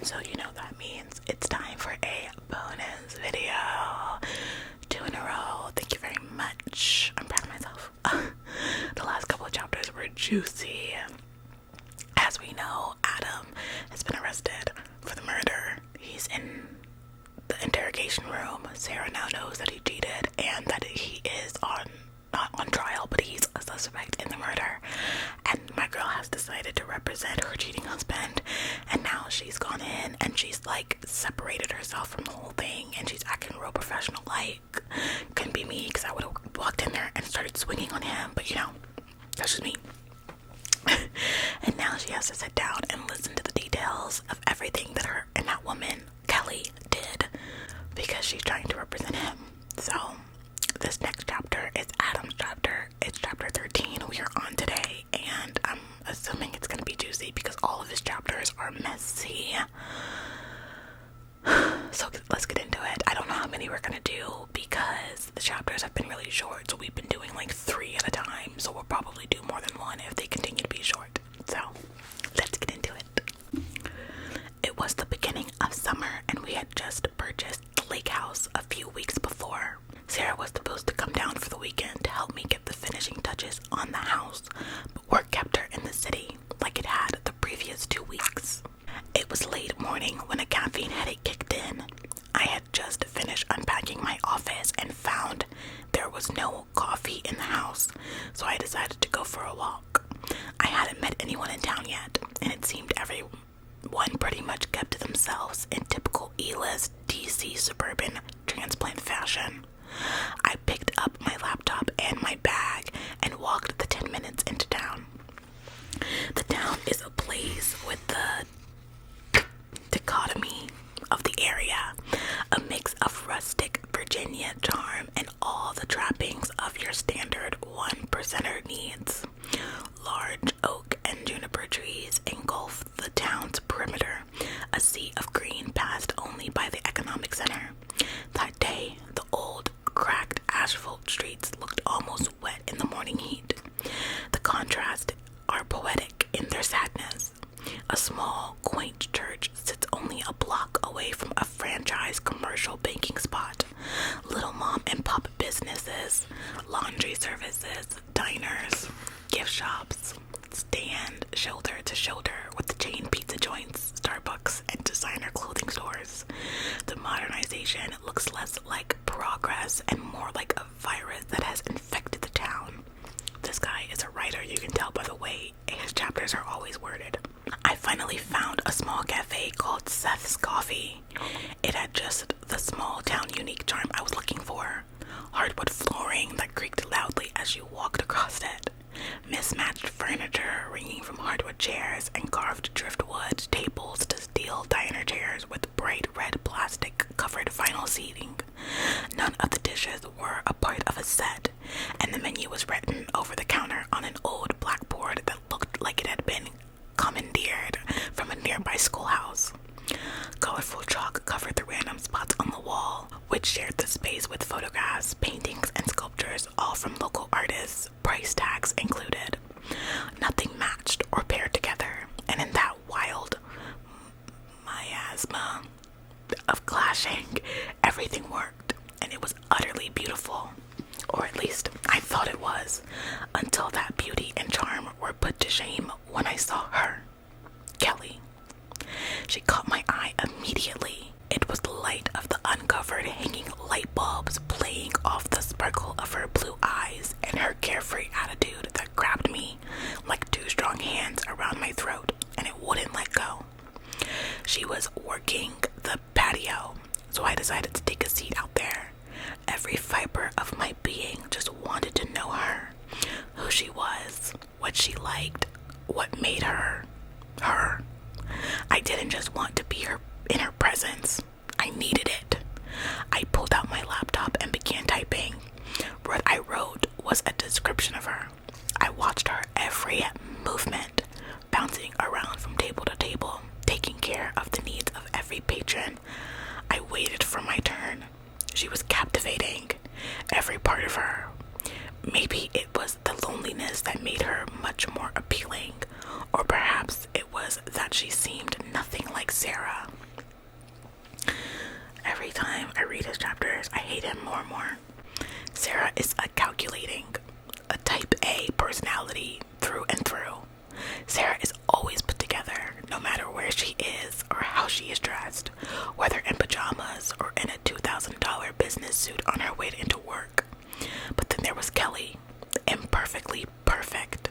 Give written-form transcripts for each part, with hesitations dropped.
So you know that means it's time for a bonus video. 2 in a row. Thank you very much. I'm proud of myself. The last couple of chapters were juicy. As we know, Adam has been arrested for the murder. He's in the interrogation room. Sarah now knows that he cheated and that he is not on trial, but he's a suspect in the murder. And my girl has decided to represent her cheating husband, and now she's gone in and she's like separated herself from the whole thing, and she's acting real professional. Like, couldn't be me, because I would have walked in there and started swinging on him, but you know, that's just me. And now she has to sit down and listen to the details of everything that her and that woman Kelly did, because she's trying to represent him. So this next chapter is Adam's chapter. It's chapter 13 we are on today, and I'm assuming it's going to be juicy because all of his chapters are messy. So let's get into it. I don't know how many we're going to do because the chapters have been really short, so we've been doing like 3 at a time, so we'll probably do more than one if they continue to be short. So let's get into it. It was the beginning of summer, and we had just purchased the lake house a few weeks before. Sarah was supposed to come down for the weekend to help me get the finishing touches on the house, but work kept her in the city like it had the previous 2 weeks. It was late morning when a caffeine headache kicked in. I had just finished unpacking my office and found there was no coffee in the house, so I decided to go for a walk. I hadn't met anyone in town yet, and it seemed everyone pretty much kept to themselves in typical E-list DC suburban transplant fashion. I picked up my laptop and my bag and walked the 10 minutes into town. The town is ablaze with the dichotomy of the area, a mix of rustic Virginia charm and all the trappings of your standard 1%er needs. Large oak and juniper trees engulf the town's perimeter, a sea of green passed only by the economic center. That day, the old, cracked asphalt streets looked almost wet in the morning heat. The contrasts are poetic in their sadness. A small, quaint church sits only a block away from a franchise commercial banking spot. Little mom and pop businesses, laundry services, diners, gift shops stand shoulder to shoulder with the chain pizza joints, Starbucks, and designer clothing stores. The modernization looks less like progress and more like a virus that has infected the town. This guy is a writer, you can tell by the way his chapters are always worded. I finally found a small cafe called Seth's Coffee. It had just the small town unique charm I was looking for. Hardwood flooring that creaked loudly as you walked across it. Mismatched furniture ringing from hardwood chairs and carved driftwood tables to steel diner chairs with bright red plastic covered vinyl seating. None of the dishes were a part of a set, and the menu was written over the counter on an old blackboard that looked like it had been commandeered from a nearby schoolhouse. Colorful chalk covered the random spots on the wall, which shared the space with photographs, paintings, and sculptures, all from local artists, price tags included. Nothing matched or paired together, and in that wild miasma of clashing, everything worked, and it was utterly beautiful. Or at least I thought it was, until that beauty and charm were put to shame when I saw her, Kelly. She caught my eye immediately. It was the light of the uncovered hanging light bulbs playing off the sparkle of her blue eyes and her carefree attitude that grabbed me like 2 strong hands around my throat, and it wouldn't let go. She was working the patio, so I decided to take a seat out there. Every fiber of my being just wanted to know her, who she was, what she liked, what made her, her. I didn't just want to be in her presence. I needed it. I pulled out my laptop and began typing. What I wrote was a description of her. I watched her every movement, bouncing around from table to table, taking care of the needs of every patron. I waited for my turn. She was captivating, every part of her. Maybe it was the loneliness that made her much more appealing, or perhaps it was that she seemed nothing like Sarah. time I read his chapters, I hate him more and more. Sarah is a calculating, a type A personality through and through. Sarah is always put together, no matter where she is or how she is dressed, whether in pajamas or in a $2,000 business suit on her way into work. But then there was Kelly, imperfectly perfect.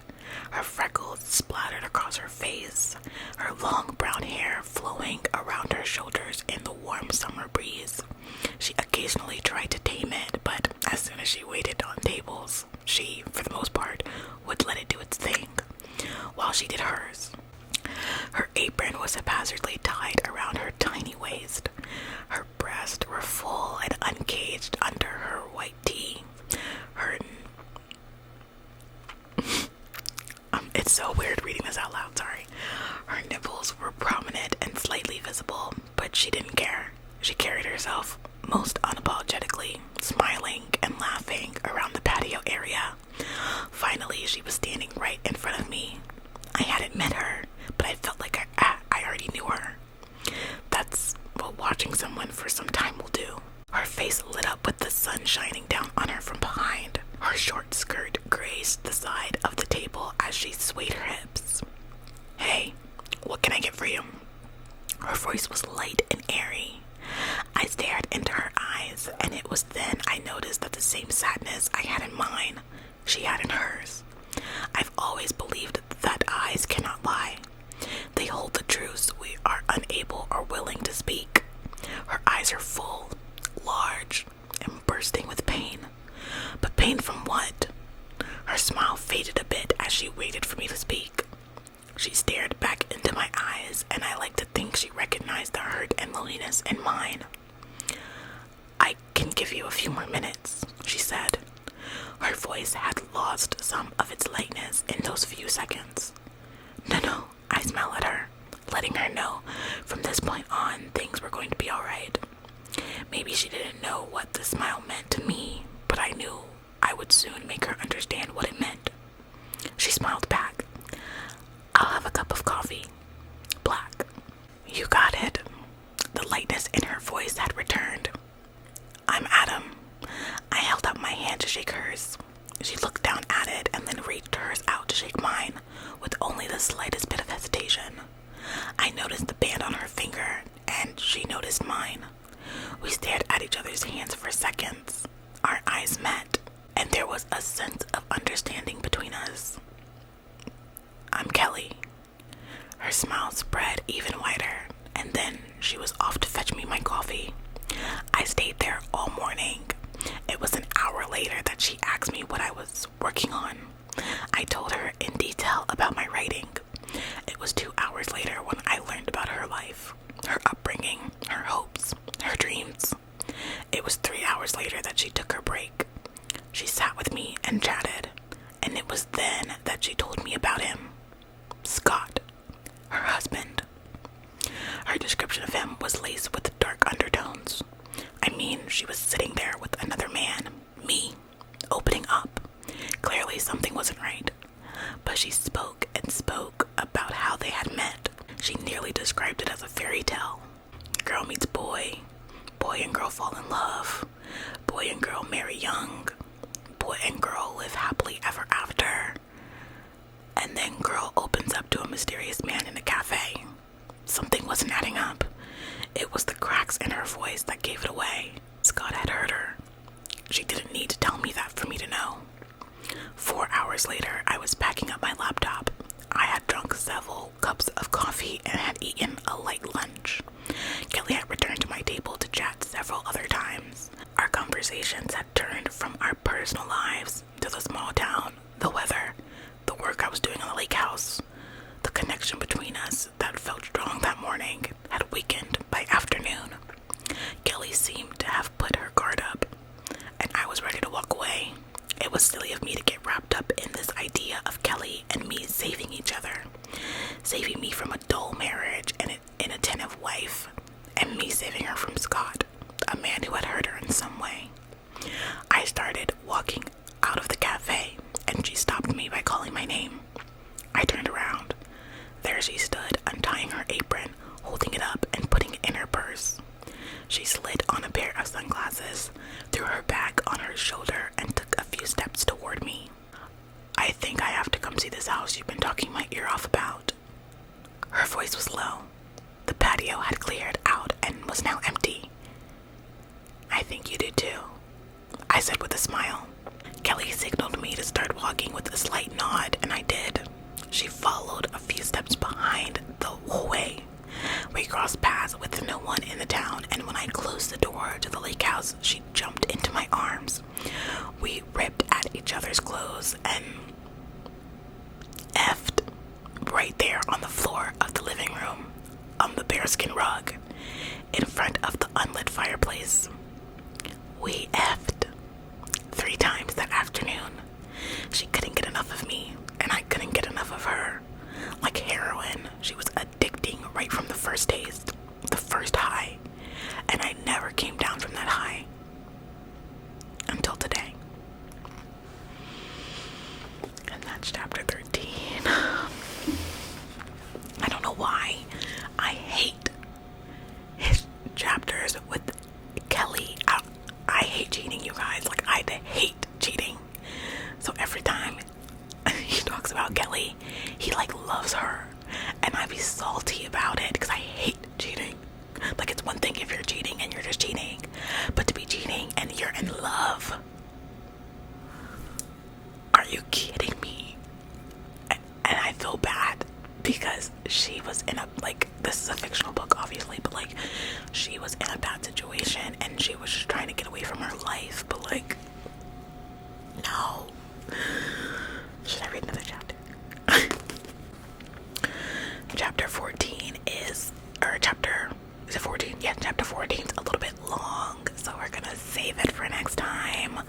Her freckles splattered across her face, her long brown hair flowing around her shoulders in the warm summer breeze. She occasionally tried to tame it, but as soon as she waited on tables, she, for the most part, would let it do its thing, while she did hers. Her apron was haphazardly tied around her tiny waist. Her breasts were full and uncaged under her white tee. It's so weird reading this out loud, sorry. Her nipples were prominent and slightly visible, but she didn't care. She carried herself most unapologetically, smiling and laughing around the patio area. Finally, she was standing right in front of me. I hadn't met her, but I felt like I already knew her. That's what watching someone for some time will do. Her face lit up with the sun shining down on her from behind. Her short skirt grazed the side of the table as she swayed her hips. "Hey, what can I get for you?" Her voice was light and airy. I stared into her eyes, and it was then I noticed that the same sadness I had in mine, she had in hers. I've always believed that eyes cannot lie. They hold the truths we are unable or willing to speak. Her eyes are full, large, and bursting with pain. But pain from what? Her smile faded a bit as she waited for me to speak. She stared back into my eyes, and I like to think she recognized the hurt and loneliness in mine. "I can give you a few more minutes," she said. Her voice had lost some of its lightness in those few seconds. No, I smiled at her, letting her know from this point on things were going to be alright. Maybe she didn't know what the smile meant to me, but I knew I would soon make her understand what it meant. She smiled back. "I'll have a cup of coffee. Black." "You got it." The lightness in her voice had returned. "I'm Adam." I held up my hand to shake hers. She looked down at it and then reached hers out to shake mine, with only the slightest bit of hesitation. I noticed the band on her finger, and she noticed mine. We stared at each other's hands for seconds. Our eyes met, and there was a sense of understanding between us. "I'm Kelly." Her smile spread even wider, and then she was off to fetch me my coffee. I stayed there all morning. It was an hour later that she asked me what I was working on. I told her in detail about my writing. It was 2 hours later when I learned about her life, her upbringing, her hopes, her dreams. It was 3 hours later that she took her break. She sat with me and chatted, and it was then that she told me about him. Scott, her husband. Her description of him was laced with dark undertones. I mean, she was sitting there with another man, me, opening up. Clearly something wasn't right. But she spoke and spoke about how they had met. She nearly described it as a fairy tale. Girl meets boy, boy and girl fall in love, boy and girl marry young, boy and girl live happily ever after, and then girl opens up to a mysterious man in a cafe. Something wasn't adding up. It was the cracks in her voice that gave it away. Scott had heard her. She didn't need to tell me that for me to know. 4 hours later, I was packing up my laptop. I had drunk several cups of coffee and had eaten a light lunch. Kelly had returned to my table to chat several other times. Our conversations had turned from our personal lives to the small town, the weather, the work I was doing on the lake house. The connection between us that felt strong that morning had weakened by afternoon. Kelly seemed to have put her guard up, and I was ready to walk away. It was silly of me to get wrapped up in this idea of Kelly and me saving each other, saving me from a dull marriage and an inattentive wife, and me saving her from Scott, a man who had hurt her in some way. I started walking out of the cafe, and she stopped me by calling my name. I turned around. There she stood, untying her apron, holding it up and putting it in her purse. She slid on a pair sunglasses, threw her bag on her shoulder, and took a few steps toward me. I think I have to come see this house you've been talking my ear off about. Her voice was low. The patio had cleared out and was now empty. I think you do too, I said with a smile. Kelly signaled me to start walking with a slight nod, and I did. She followed a few steps behind the whole way. We crossed paths with no one in the town, and when I closed the door to the lake house, she jumped into my arms. We ripped at each other's clothes and effed right there on the floor of the living room, on the bearskin rug, in front of the unlit fireplace. We effed 3 times that afternoon. She couldn't get enough of me, and I couldn't get enough of her. Like heroin, she was addicting right from the first taste, the first high, and I never came down from that high. Until today. And that's chapter 13. I don't know why I hate his chapters with Kelly. I hate cheating, you guys. Like, I hate cheating. So every time he talks about Kelly, he like loves her, and I be salty about it because I hate cheating. Like, it's one thing if you're cheating and you're just cheating, but to be cheating and you're in love, are you kidding me? And I feel bad because she was in a, like, this is a fictional book obviously, but like, she was in a bad situation and she was just trying to get away from her life, but like, no. Should I read another chapter? Chapter 14 is, or chapter, is it 14? Yeah, chapter 14 is a little bit long, so we're gonna save it for next time.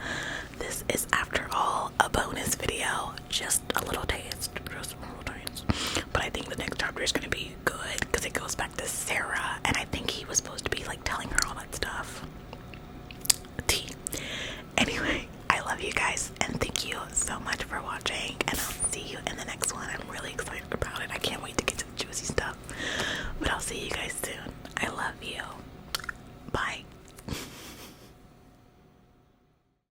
This is, after all, a bonus video, just a little taste, but I think the next chapter is gonna be good because it goes back to Sarah, and I think he was supposed to be like telling her all that stuff. Anyway, I love you guys, and thank you so much for watching,